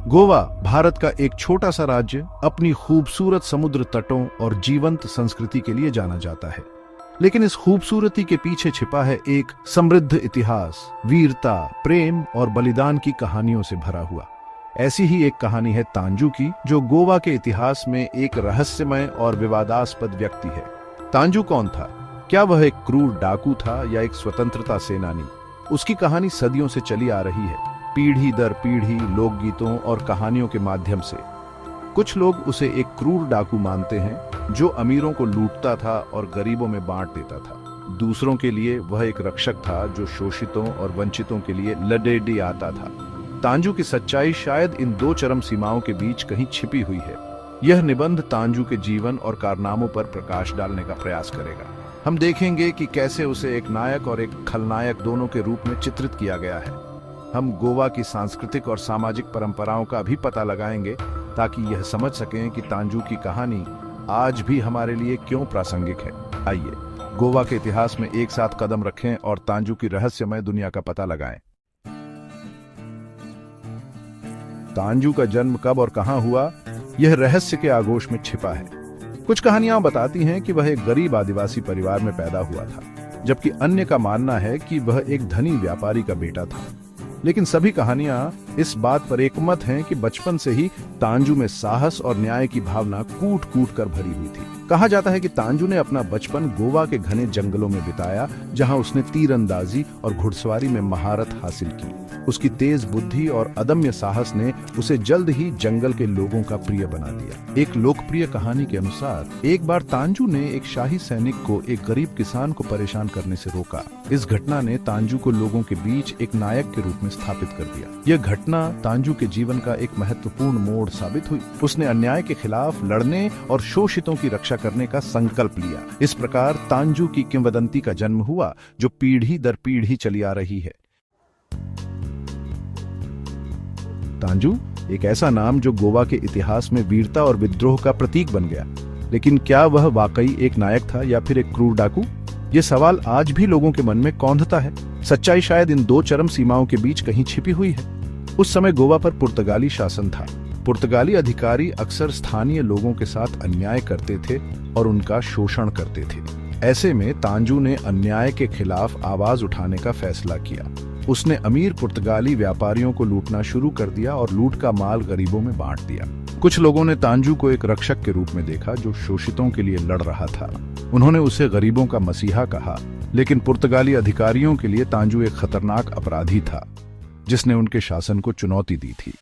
गोवा भारत का एक छोटा सा राज्य अपनी खूबसूरत समुद्र तटों और जीवंत संस्कृति के लिए जाना जाता है। लेकिन इस खूबसूरती के पीछे छिपा है एक समृद्ध इतिहास, वीरता, प्रेम और बलिदान की कहानियों से भरा हुआ। ऐसी ही एक कहानी है तांजू की, जो गोवा के इतिहास में एक रहस्यमय और विवादास्पद व्यक्ति है। तांजू कौन था? क्या वह एक क्रूर डाकू था या एक स्वतंत्रता सेनानी? उसकी कहानी सदियों से चली आ रही है, पीढ़ी दर पीढ़ी लोकगीतों और कहानियों के माध्यम से। कुछ लोग उसे एक क्रूर डाकू मानते हैं जो अमीरों को लूटता था और गरीबों में बांट देता था। दूसरों के लिए वह एक रक्षक था जो शोषितों और वंचितों के लिए लड़े आता था। तांजू की सच्चाई शायद इन दो चरम सीमाओं के बीच कहीं छिपी हुई है। यह निबंध तांजू के जीवन और कारनामों पर प्रकाश डालने का प्रयास करेगा। हम देखेंगे कि कैसे उसे एक नायक और एक खलनायक दोनों के रूप में चित्रित किया गया है। हम गोवा की सांस्कृतिक और सामाजिक परंपराओं का भी पता लगाएंगे ताकि यह समझ सकें कि तांजू की कहानी आज भी हमारे लिए क्यों प्रासंगिक है। आइए गोवा के इतिहास में एक साथ कदम रखें और तांजू की रहस्यमय दुनिया का पता लगाएं। तांजू का जन्म कब और कहां हुआ, यह रहस्य के आगोश में छिपा है। कुछ कहानियां बताती हैं कि वह एक गरीब आदिवासी परिवार में पैदा हुआ था, जबकि अन्य का मानना है कि वह एक धनी व्यापारी का बेटा था। लेकिन सभी कहानियां इस बात पर एकमत हैं कि बचपन से ही तांजू में साहस और न्याय की भावना कूट कूट कर भरी हुई थी। कहा जाता है कि तांजू ने अपना बचपन गोवा के घने जंगलों में बिताया, जहां उसने तीरंदाजी और घुड़सवारी में महारत हासिल की। उसकी तेज बुद्धि और अदम्य साहस ने उसे जल्द ही जंगल के लोगों का प्रिय बना दिया। एक लोकप्रिय कहानी के अनुसार एक बार तांजू ने एक शाही सैनिक को एक गरीब किसान को परेशान करने से रोका। इस घटना ने तांजू को लोगों के बीच एक नायक के रूप में स्थापित कर दिया। यह घटना तांजू के जीवन का एक महत्वपूर्ण मोड़ साबित हुई। उसने अन्याय के खिलाफ लड़ने और शोषितों की रक्षा करने का संकल्प लिया। इस प्रकार तांजू की किंवदंती का जन्म हुआ, जो पीढ़ी दर पीढ़ी चली आ रही है। तांजू एक ऐसा नाम जो गोवा के इतिहास में वीरता और विद्रोह का प्रतीक बन गया। लेकिन क्या वह वाकई एक नायक था या फिर एक क्रूर डाकू? ये सवाल आज भी लोगों के मन में कौंधता है। सच्चाई शायद इन दो चरम सीमाओं के बीच कहीं छिपी हुई है। उस समय गोवा पर पुर्तगाली शासन था। पुर्तगाली अधिकारी अक्सर स्थानीय लोगों के साथ अन्याय करते थे और उनका शोषण करते थे। ऐसे में तांजू ने अन्याय के खिलाफ आवाज उठाने का फैसला किया। उसने अमीर पुर्तगाली व्यापारियों को लूटना शुरू कर दिया और लूट का माल गरीबों में बांट दिया। कुछ लोगों ने तांजू को एक रक्षक के रूप में देखा जो शोषितों के लिए लड़ रहा था। उन्होंने उसे गरीबों का मसीहा कहा। लेकिन पुर्तगाली अधिकारियों के लिए तांजू एक खतरनाक अपराधी था जिसने उनके शासन को चुनौती दी थी।